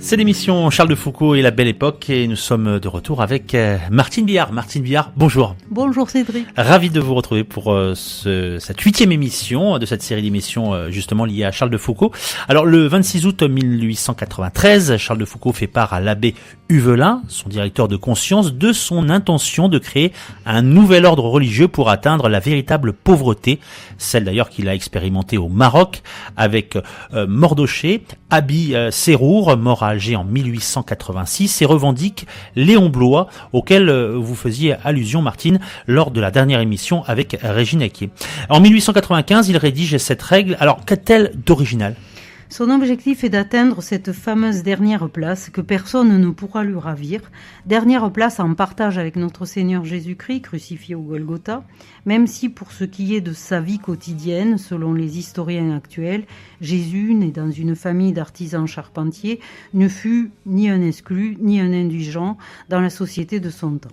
C'est l'émission Charles de Foucault et la Belle Époque et nous sommes de retour avec Martine Billard. Martine Billard, bonjour. Bonjour Cédric. Ravi de vous retrouver pour cette 8e émission de cette série d'émissions justement liée à Charles de Foucault. Alors le 26 août 1893, Charles de Foucault fait part à l'abbé Huvelin, son directeur de conscience, de son intention de créer un nouvel ordre religieux pour atteindre la véritable pauvreté, celle d'ailleurs qu'il a expérimentée au Maroc avec Mordoché, Abi Serrour, mort à Alger en 1886, et revendique Léon Blois, auquel vous faisiez allusion, Martine, lors de la dernière émission avec Régine Acquier. En 1895, il rédige cette règle. Alors, qu'a-t-elle d'original ? Son objectif est d'atteindre cette fameuse dernière place que personne ne pourra lui ravir, dernière place en partage avec notre Seigneur Jésus-Christ crucifié au Golgotha, même si pour ce qui est de sa vie quotidienne, selon les historiens actuels, Jésus, né dans une famille d'artisans charpentiers, ne fut ni un exclu ni un indigent dans la société de son temps.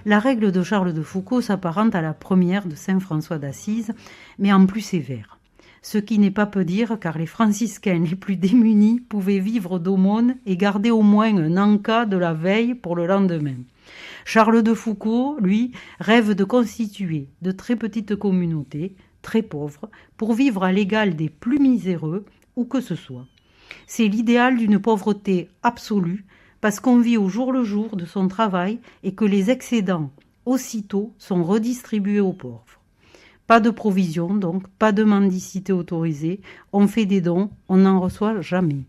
La règle de Charles de Foucault s'apparente à la première de saint François d'Assise, mais en plus sévère. Ce qui n'est pas peu dire, car les franciscains les plus démunis pouvaient vivre d'aumône et garder au moins un en-cas de la veille pour le lendemain. Charles de Foucault, lui, rêve de constituer de très petites communautés, très pauvres, pour vivre à l'égal des plus miséreux, où que ce soit. C'est l'idéal d'une pauvreté absolue, parce qu'on vit au jour le jour de son travail et que les excédents, aussitôt, sont redistribués aux pauvres. Pas de provision, donc, pas de mendicité autorisée. On fait des dons, on n'en reçoit jamais.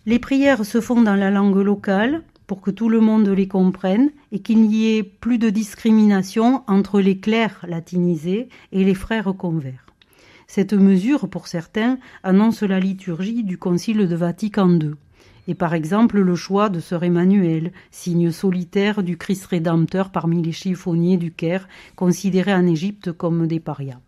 Les prières se font dans la langue locale pour que tout le monde les comprenne et qu'il n'y ait plus de discrimination entre les clercs latinisés et les frères convers. Cette mesure, pour certains, annonce la liturgie du Concile de Vatican II. Et par exemple le choix de sœur Emmanuel, signe solitaire du Christ rédempteur parmi les chiffonniers du Caire, considérés en Égypte comme des parias.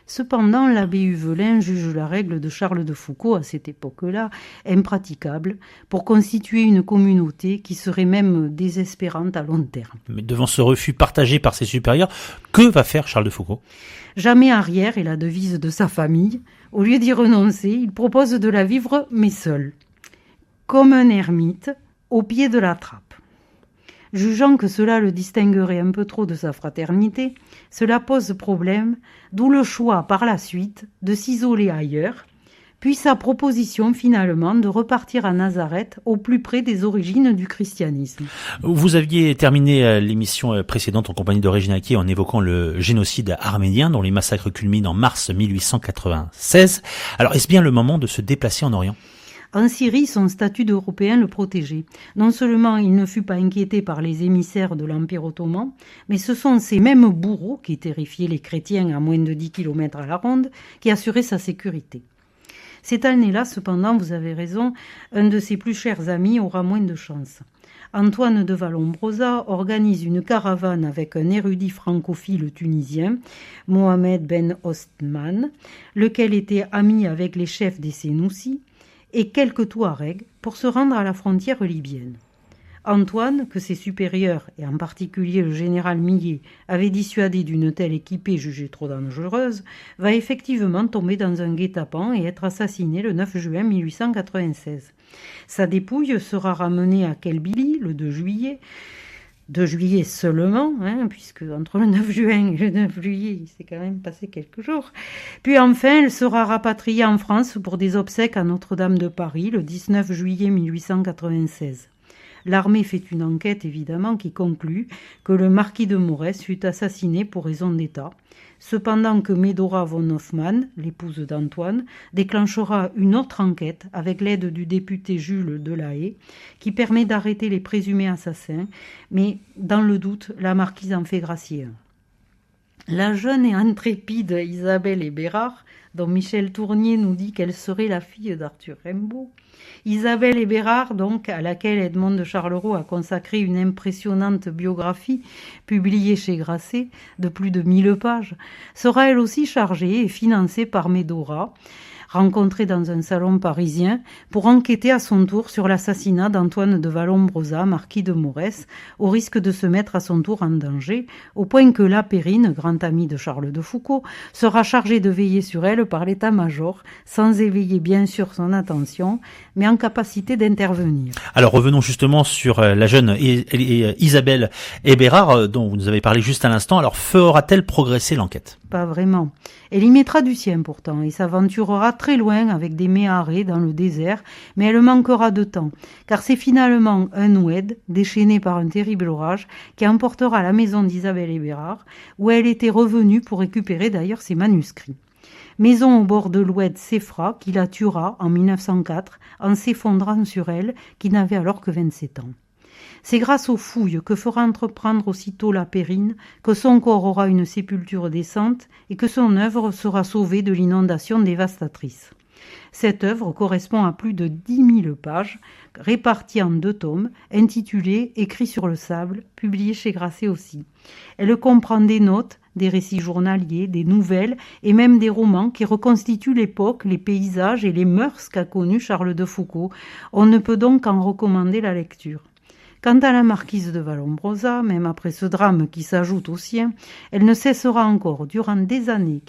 Cependant, l'abbé Huvelin juge la règle de Charles de Foucault, à cette époque-là, impraticable pour constituer une communauté qui serait même désespérante à long terme. Mais devant ce refus partagé par ses supérieurs, que va faire Charles de Foucault ? Jamais arrière est la devise de sa famille. Au lieu d'y renoncer, il propose de la vivre, mais seul. Comme un ermite, au pied de la trappe. Jugeant que cela le distinguerait un peu trop de sa fraternité, cela pose problème, d'où le choix par la suite de s'isoler ailleurs, puis sa proposition finalement de repartir à Nazareth au plus près des origines du christianisme. Vous aviez terminé l'émission précédente en compagnie de Régine Acquier en évoquant le génocide arménien dont les massacres culminent en mars 1896. Alors est-ce bien le moment de se déplacer en Orient ? En Syrie, son statut d'Européen le protégeait. Non seulement il ne fut pas inquiété par les émissaires de l'Empire ottoman, mais ce sont ces mêmes bourreaux qui terrifiaient les chrétiens à moins de 10 km à la ronde qui assuraient sa sécurité. Cette année-là, cependant, vous avez raison, un de ses plus chers amis aura moins de chance. Antoine de Vallombrosa organise une caravane avec un érudit francophile tunisien, Mohamed Ben Ostman, lequel était ami avec les chefs des Sénoussis, et quelques Touaregs pour se rendre à la frontière libyenne. Antoine, que ses supérieurs, et en particulier le général Millet, avaient dissuadé d'une telle équipée jugée trop dangereuse, va effectivement tomber dans un guet-apens et être assassiné le 9 juin 1896. Sa dépouille sera ramenée à Kelbili le 2 juillet, 2 juillet seulement, puisque entre le 9 juin et le 9 juillet, il s'est quand même passé quelques jours. Puis enfin, elle sera rapatriée en France pour des obsèques à Notre-Dame de Paris le 19 juillet 1896. L'armée fait une enquête, évidemment, qui conclut que le marquis de Morès fut assassiné pour raison d'État, cependant que Medora von Hoffmann, l'épouse d'Antoine, déclenchera une autre enquête avec l'aide du député Jules Delahaye, qui permet d'arrêter les présumés assassins, mais dans le doute, la marquise en fait gracier un. La jeune et intrépide Isabelle Hébérard, dont Michel Tournier nous dit qu'elle serait la fille d'Arthur Rimbaud, Isabelle Hébérard, donc, à laquelle Edmond de Charleroi a consacré une impressionnante biographie publiée chez Grasset de plus de 1000 pages, sera elle aussi chargée et financée par Medora, rencontré dans un salon parisien, pour enquêter à son tour sur l'assassinat d'Antoine de Vallombrosa, marquis de Morès, au risque de se mettre à son tour en danger, au point que la Périne, grand ami de Charles de Foucauld, sera chargé de veiller sur elle par l'état-major, sans éveiller bien sûr son attention, mais en capacité d'intervenir. Alors revenons justement sur la jeune Isabelle Hébérard, dont vous nous avez parlé juste à l'instant. Alors fera-t-elle progresser l'enquête ? Pas vraiment. Elle y mettra du sien pourtant et s'aventurera très loin avec des méharrés dans le désert, mais elle manquera de temps, car c'est finalement un oued, déchaîné par un terrible orage, qui emportera la maison d'Isabelle Hébérard, où elle était revenue pour récupérer d'ailleurs ses manuscrits. Maison au bord de l'oued Séfra, qui la tuera en 1904 en s'effondrant sur elle, qui n'avait alors que 27 ans. C'est grâce aux fouilles que fera entreprendre aussitôt la Périne que son corps aura une sépulture décente et que son œuvre sera sauvée de l'inondation dévastatrice. Cette œuvre correspond à plus de 10 000 pages, réparties en 2 tomes, intitulés « Écrits sur le sable », publiés chez Grasset aussi. Elle comprend des notes, des récits journaliers, des nouvelles et même des romans qui reconstituent l'époque, les paysages et les mœurs qu'a connus Charles de Foucauld. On ne peut donc qu'en recommander la lecture. Quant à la marquise de Vallombrosa, même après ce drame qui s'ajoute au sien, elle ne cessera encore, durant des années,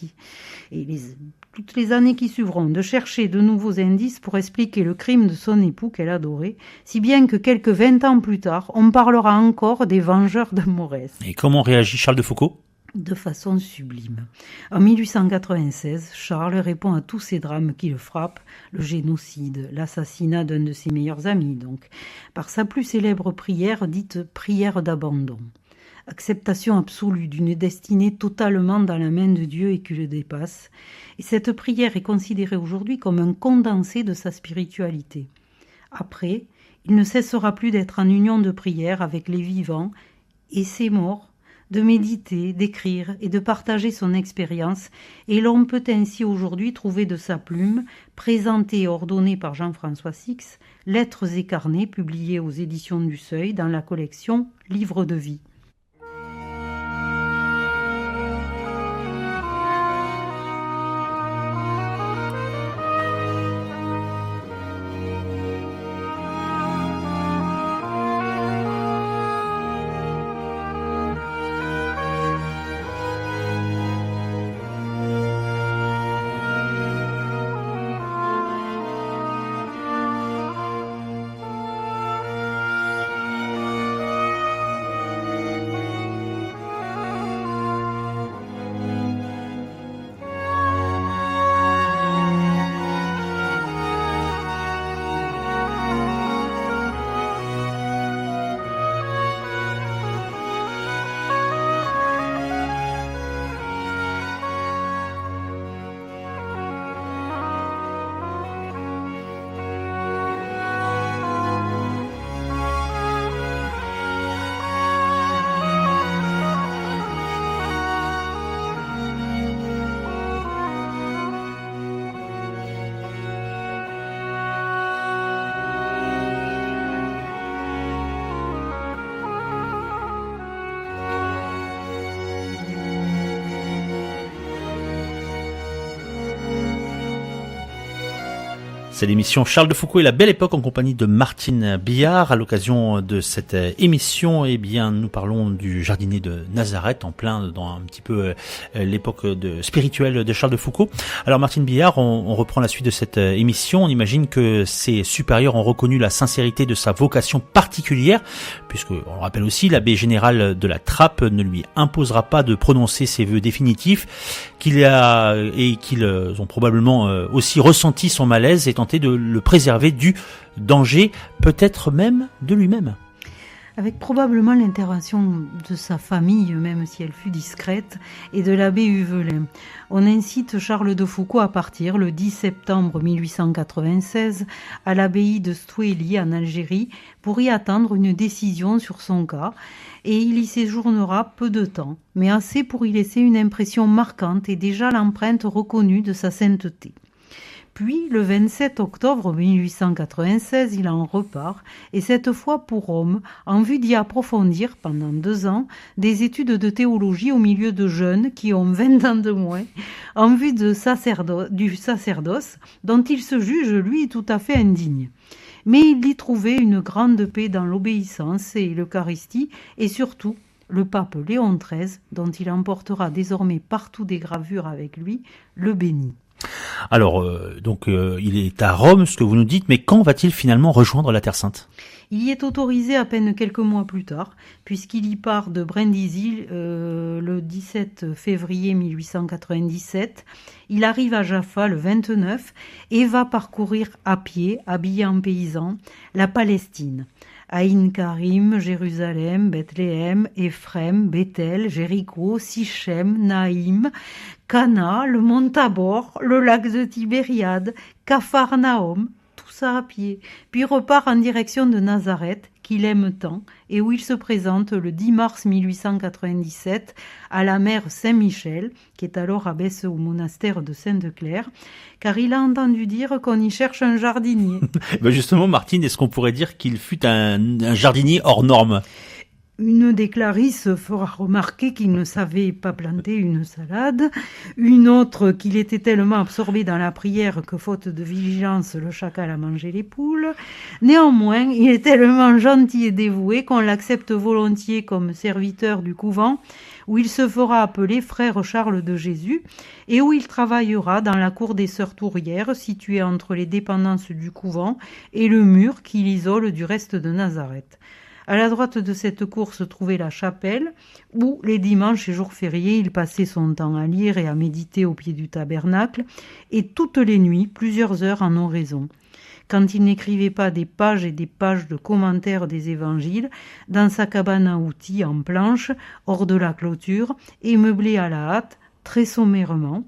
toutes les années qui suivront, de chercher de nouveaux indices pour expliquer le crime de son époux qu'elle adorait, si bien que quelques 20 ans plus tard, on parlera encore des vengeurs de Morès. Et comment réagit Charles de Foucauld ? De façon sublime. En 1896, Charles répond à tous ces drames qui le frappent, le génocide, l'assassinat d'un de ses meilleurs amis donc, par sa plus célèbre prière dite « prière d'abandon ». Acceptation absolue d'une destinée totalement dans la main de Dieu et qui le dépasse. Et cette prière est considérée aujourd'hui comme un condensé de sa spiritualité. Après, il ne cessera plus d'être en union de prière avec les vivants et ses morts, de méditer, d'écrire et de partager son expérience, et l'on peut ainsi aujourd'hui trouver de sa plume, présentée et ordonnée par Jean-François Six, Lettres et carnets publiés aux éditions du Seuil dans la collection Livres de vie. C'est l'émission Charles de Foucauld et la belle époque en compagnie de Martine Billard. À l'occasion de cette émission, eh bien, nous parlons du jardinier de Nazareth, en plein dans un petit peu l'époque spirituelle de Charles de Foucauld. Alors Martine Billard, on reprend la suite de cette émission. On imagine que ses supérieurs ont reconnu la sincérité de sa vocation particulière, puisque, on le rappelle aussi, l'abbé général de la Trappe ne lui imposera pas de prononcer ses vœux définitifs, qu'ils ont probablement aussi ressenti son malaise et tenté de le préserver du danger, peut-être même de lui-même. Avec probablement l'intervention de sa famille, même si elle fut discrète, et de l'abbé Huvelin. On incite Charles de Foucauld à partir le 10 septembre 1896 à l'abbaye de Stouéli en Algérie pour y attendre une décision sur son cas, et il y séjournera peu de temps, mais assez pour y laisser une impression marquante et déjà l'empreinte reconnue de sa sainteté. Puis, le 27 octobre 1896, il en repart, et cette fois pour Rome, en vue d'y approfondir, pendant 2 ans, des études de théologie au milieu de jeunes qui ont 20 ans de moins, en vue du sacerdoce, dont il se juge, lui, tout à fait indigne. Mais il y trouvait une grande paix dans l'obéissance et l'Eucharistie, et surtout le pape Léon XIII, dont il emportera désormais partout des gravures avec lui, le bénit. Alors, il est à Rome, ce que vous nous dites, mais quand va-t-il finalement rejoindre la Terre Sainte ? Il y est autorisé à peine quelques mois plus tard, puisqu'il y part de Brindisi le 17 février 1897. Il arrive à Jaffa le 29 et va parcourir à pied, habillé en paysan, la Palestine. Aïn Karim, Jérusalem, Bethléem, Éphrem, Bethel, Jéricho, Sichem, Naïm, Cana, le mont Tabor, le lac de Tibériade, Capharnaüm, tout ça à pied, puis repart en direction de Nazareth, qu'il aime tant, et où il se présente le 10 mars 1897 à la mère Saint-Michel, qui est alors abbesse au monastère de Sainte-Claire, car il a entendu dire qu'on y cherche un jardinier. Justement, Martine, est-ce qu'on pourrait dire qu'il fut un jardinier hors norme ? Une des Clarisses fera remarquer qu'il ne savait pas planter une salade. Une autre qu'il était tellement absorbé dans la prière que, faute de vigilance, le chacal a mangé les poules. Néanmoins, il est tellement gentil et dévoué qu'on l'accepte volontiers comme serviteur du couvent, où il se fera appeler frère Charles de Jésus et où il travaillera dans la cour des Sœurs Tourières, située entre les dépendances du couvent et le mur qui l'isole du reste de Nazareth. À la droite de cette cour se trouvait la chapelle, où les dimanches et jours fériés, il passait son temps à lire et à méditer au pied du tabernacle, et toutes les nuits, plusieurs heures en oraison. Quand il n'écrivait pas des pages et des pages de commentaires des évangiles, dans sa cabane à outils en planche, hors de la clôture, et meublée à la hâte, très sommairement,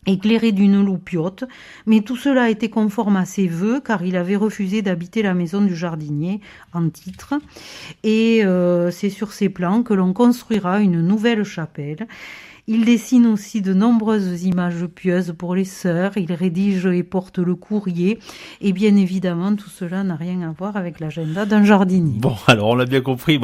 éclairé d'une loupiote, mais tout cela était conforme à ses vœux, car il avait refusé d'habiter la maison du jardinier, en titre, et c'est sur ces plans que l'on construira une nouvelle chapelle. Il dessine aussi de nombreuses images pieuses pour les sœurs, il rédige et porte le courrier, et bien évidemment, tout cela n'a rien à voir avec l'agenda d'un jardinier. Bon, alors on l'a bien compris,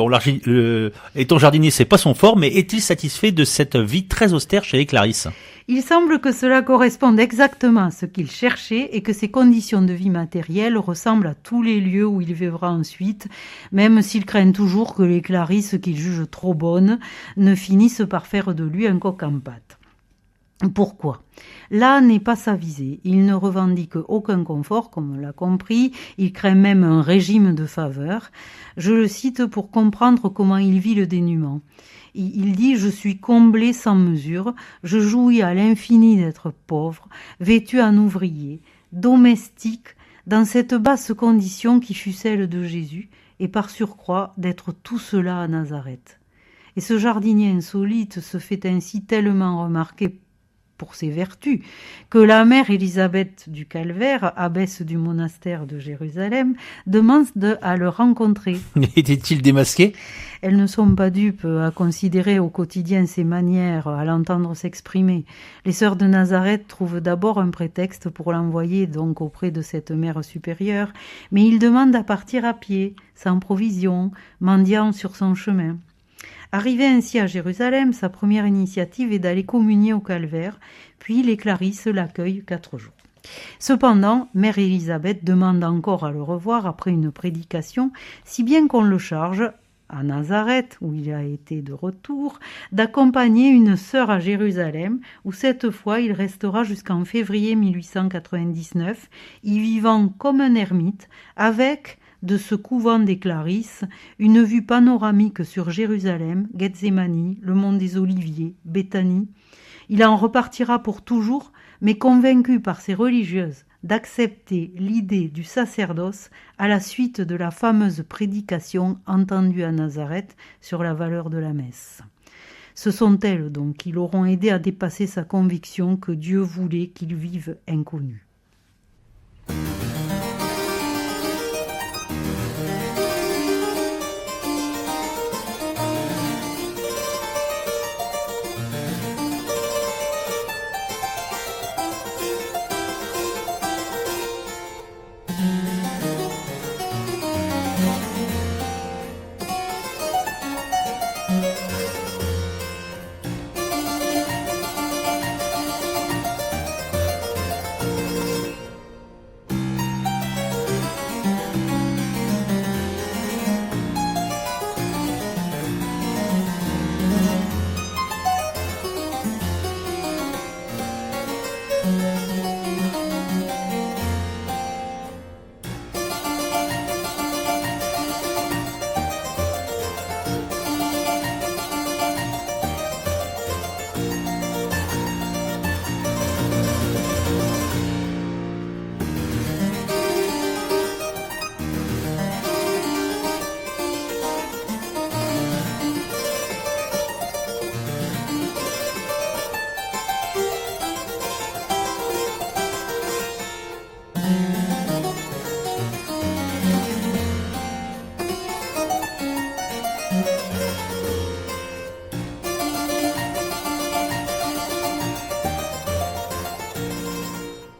étant jardinier, c'est pas son fort, mais est-il satisfait de cette vie très austère chez les Clarisses ? Il semble que cela corresponde exactement à ce qu'il cherchait et que ses conditions de vie matérielle ressemblent à tous les lieux où il vivra ensuite, même s'il craint toujours que les Clarisses qu'il juge trop bonnes ne finissent par faire de lui un coq en pâte. Pourquoi ? Là n'est pas sa visée. Il ne revendique aucun confort, comme on l'a compris. Il craint même un régime de faveur. Je le cite pour comprendre comment il vit le dénuement. Il dit « Je suis comblé sans mesure, je jouis à l'infini d'être pauvre, vêtu en ouvrier, domestique, dans cette basse condition qui fut celle de Jésus, et par surcroît d'être tout cela à Nazareth. » Et ce jardinier insolite se fait ainsi tellement remarquer pour ses vertus, que la mère Élisabeth du Calvaire, abbesse du monastère de Jérusalem, demande à le rencontrer. Était-il démasqué ? Elles ne sont pas dupes à considérer au quotidien ses manières, à l'entendre s'exprimer. Les sœurs de Nazareth trouvent d'abord un prétexte pour l'envoyer donc auprès de cette mère supérieure, mais il demande à partir à pied, sans provision, mendiant sur son chemin. Arrivé ainsi à Jérusalem, sa première initiative est d'aller communier au calvaire, puis les Clarisses l'accueillent 4 jours. Cependant, mère Élisabeth demande encore à le revoir après une prédication, si bien qu'on le charge, à Nazareth, où il a été de retour, d'accompagner une sœur à Jérusalem, où cette fois il restera jusqu'en février 1899, y vivant comme un ermite, avec, de ce couvent des Clarisses, une vue panoramique sur Jérusalem, Gethsémani, le mont des Oliviers, Béthanie. Il en repartira pour toujours, mais convaincu par ses religieuses d'accepter l'idée du sacerdoce à la suite de la fameuse prédication entendue à Nazareth sur la valeur de la messe. Ce sont elles donc qui l'auront aidé à dépasser sa conviction que Dieu voulait qu'il vive inconnu.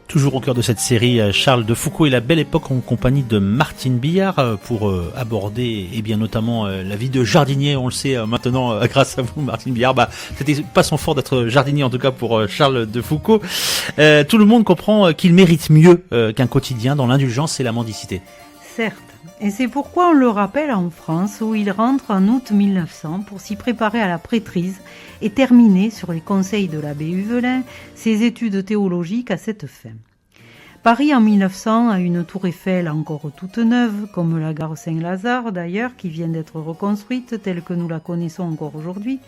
Toujours au cœur de cette série, Charles de Foucault et la Belle Époque en compagnie de Martine Billard pour aborder bien notamment la vie de jardinier. On le sait maintenant grâce à vous, Martine Billard. C'était pas son fort d'être jardinier en tout cas pour Charles de Foucault. Tout le monde comprend qu'il mérite mieux qu'un quotidien dans l'indulgence et la mendicité. Certes, et c'est pourquoi on le rappelle en France où il rentre en août 1900 pour s'y préparer à la prêtrise et terminer, sur les conseils de l'abbé Huvelin, ses études théologiques à cette fin. Paris en 1900 a une tour Eiffel encore toute neuve, comme la gare Saint-Lazare d'ailleurs, qui vient d'être reconstruite telle que nous la connaissons encore aujourd'hui.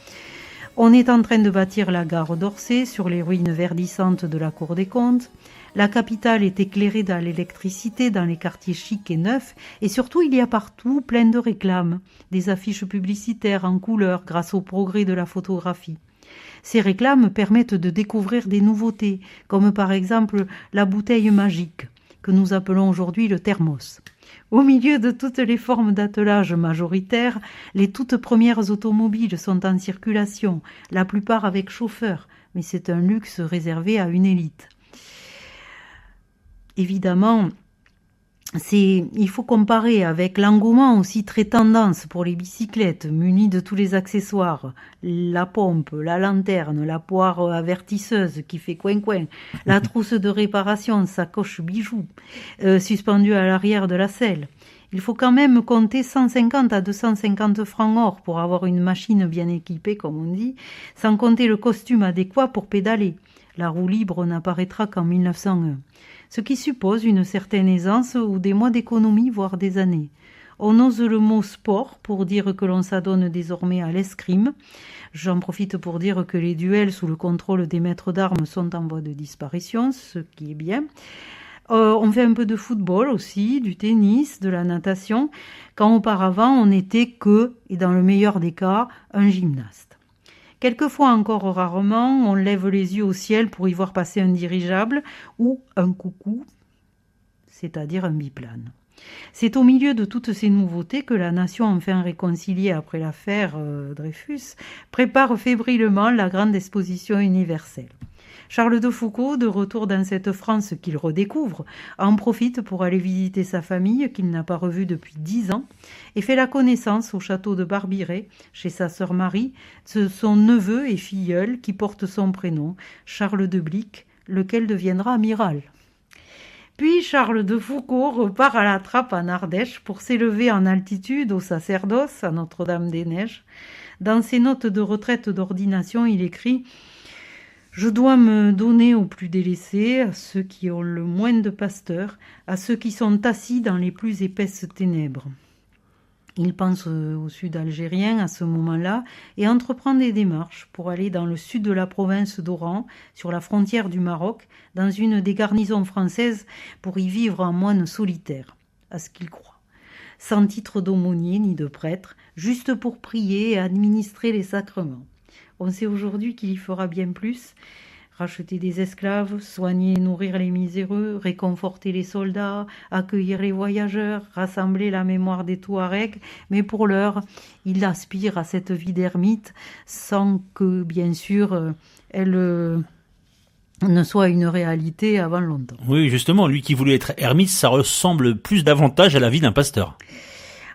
On est en train de bâtir la gare d'Orsay sur les ruines verdissantes de la Cour des Comptes. La capitale est éclairée dans l'électricité dans les quartiers chics et neufs, et surtout il y a partout plein de réclames, des affiches publicitaires en couleur grâce au progrès de la photographie. Ces réclames permettent de découvrir des nouveautés, comme par exemple la bouteille magique, que nous appelons aujourd'hui le thermos. Au milieu de toutes les formes d'attelage majoritaires, les toutes premières automobiles sont en circulation, la plupart avec chauffeur, mais c'est un luxe réservé à une élite. Évidemment, il faut comparer avec l'engouement aussi très tendance pour les bicyclettes munies de tous les accessoires, la pompe, la lanterne, la poire avertisseuse qui fait coin-coin, la trousse de réparation, sacoche bijoux, suspendue à l'arrière de la selle. Il faut quand même compter 150 à 250 francs or pour avoir une machine bien équipée, comme on dit, sans compter le costume adéquat pour pédaler. La roue libre n'apparaîtra qu'en 1901. Ce qui suppose une certaine aisance ou des mois d'économie, voire des années. On ose le mot sport pour dire que l'on s'adonne désormais à l'escrime. J'en profite pour dire que les duels sous le contrôle des maîtres d'armes sont en voie de disparition, ce qui est bien. On fait un peu de football aussi, du tennis, de la natation, quand auparavant on n'était que, et dans le meilleur des cas, un gymnaste. Quelquefois encore rarement, on lève les yeux au ciel pour y voir passer un dirigeable ou un coucou, c'est-à-dire un biplane. C'est au milieu de toutes ces nouveautés que la nation enfin réconciliée après l'affaire Dreyfus prépare fébrilement la grande exposition universelle. Charles de Foucault, de retour dans cette France qu'il redécouvre, en profite pour aller visiter sa famille qu'il n'a pas revue depuis 10 ans et fait la connaissance au château de Barbiret, chez sa sœur Marie, de son neveu et filleul qui porte son prénom, Charles de Blic, lequel deviendra amiral. Puis Charles de Foucault repart à la trappe en Ardèche pour s'élever en altitude au sacerdoce à Notre-Dame-des-Neiges. Dans ses notes de retraite d'ordination, il écrit « Je dois me donner aux plus délaissés, à ceux qui ont le moins de pasteurs, à ceux qui sont assis dans les plus épaisses ténèbres. » Il pense au sud algérien à ce moment-là et entreprend des démarches pour aller dans le sud de la province d'Oran, sur la frontière du Maroc, dans une des garnisons françaises pour y vivre en moine solitaire, à ce qu'il croit. Sans titre d'aumônier ni de prêtre, juste pour prier et administrer les sacrements. On sait aujourd'hui qu'il y fera bien plus, racheter des esclaves, soigner et nourrir les miséreux, réconforter les soldats, accueillir les voyageurs, rassembler la mémoire des Touaregs, mais pour l'heure, il aspire à cette vie d'ermite sans que, bien sûr, elle ne soit une réalité avant longtemps. Oui, justement, lui qui voulait être ermite, ça ressemble plus davantage à la vie d'un pasteur.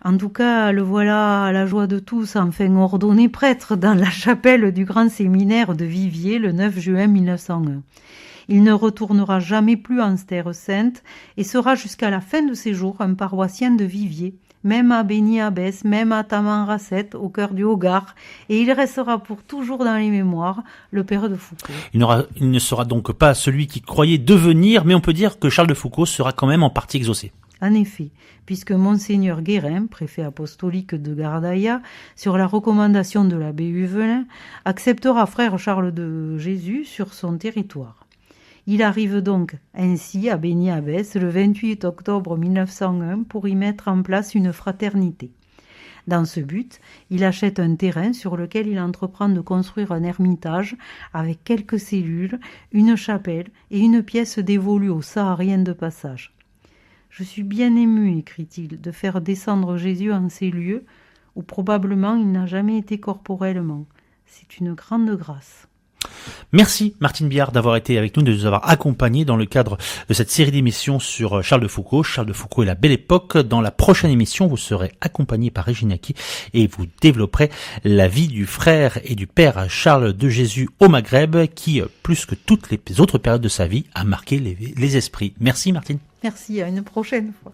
En tout cas, le voilà à la joie de tous, enfin ordonné prêtre dans la chapelle du grand séminaire de Viviers le 9 juin 1901. Il ne retournera jamais plus en Terre Sainte et sera jusqu'à la fin de ses jours un paroissien de Viviers, même à Béni-Abbès, même à Tamanrasset, au cœur du Hogar, et il restera pour toujours dans les mémoires, le père de Foucault. Il ne sera donc pas celui qui croyait devenir, mais on peut dire que Charles de Foucault sera quand même en partie exaucé. En effet, puisque Monseigneur Guérin, préfet apostolique de Gardaïa, sur la recommandation de l'abbé Huvelin, acceptera frère Charles de Jésus sur son territoire. Il arrive donc ainsi à Béni-Abbès le 28 octobre 1901 pour y mettre en place une fraternité. Dans ce but, il achète un terrain sur lequel il entreprend de construire un ermitage avec quelques cellules, une chapelle et une pièce dévolue aux sahariens de passage. « Je suis bien ému, écrit-il, de faire descendre Jésus en ces lieux où probablement il n'a jamais été corporellement. C'est une grande grâce. » Merci Martine Biard d'avoir été avec nous, de nous avoir accompagnés dans le cadre de cette série d'émissions sur Charles de Foucault. Charles de Foucault et la Belle Époque. Dans la prochaine émission, vous serez accompagné par Régine Aki et vous développerez la vie du frère et du père Charles de Jésus au Maghreb qui, plus que toutes les autres périodes de sa vie, a marqué les esprits. Merci Martine. Merci, à une prochaine fois.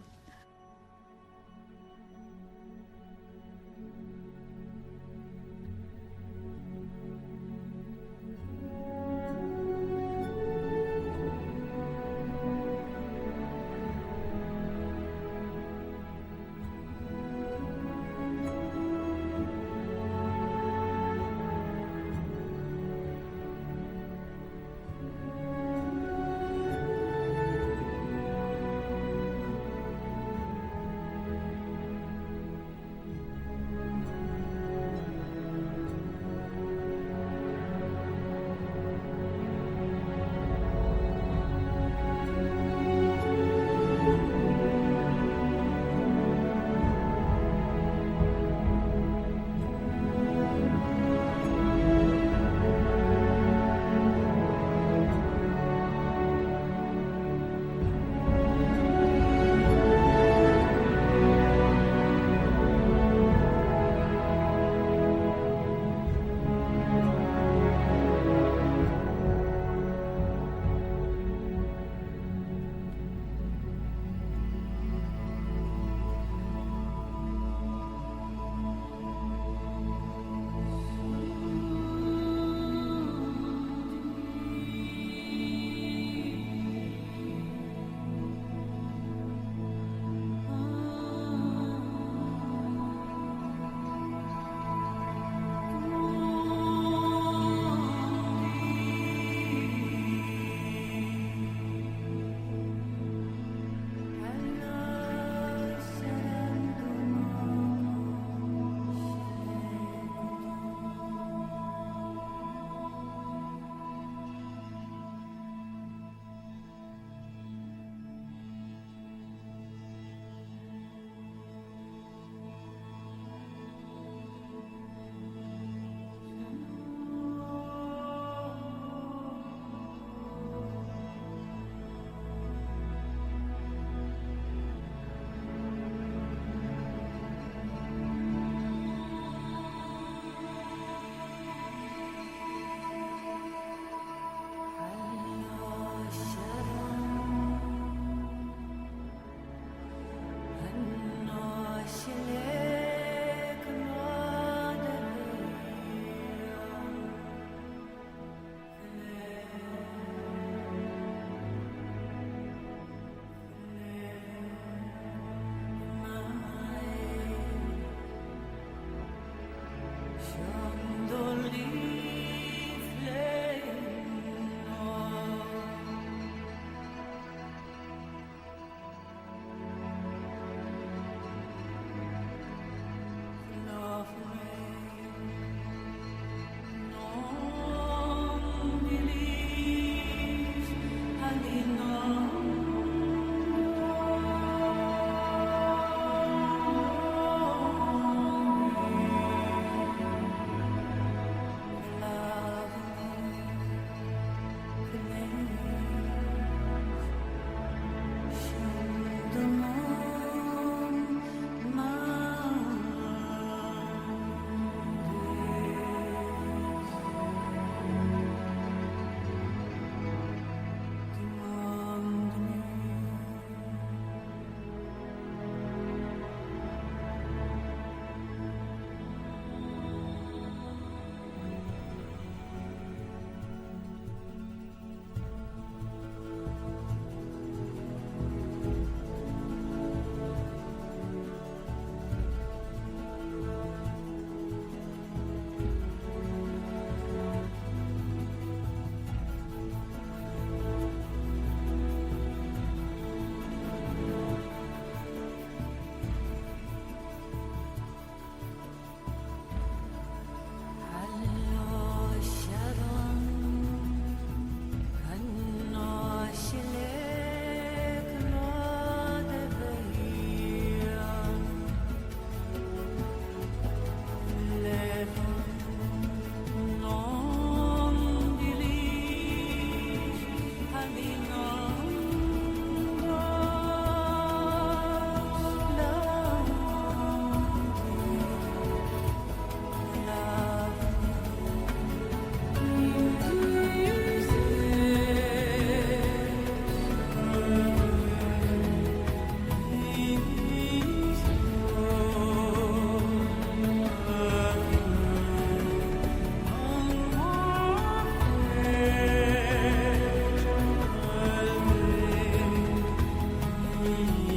nuit.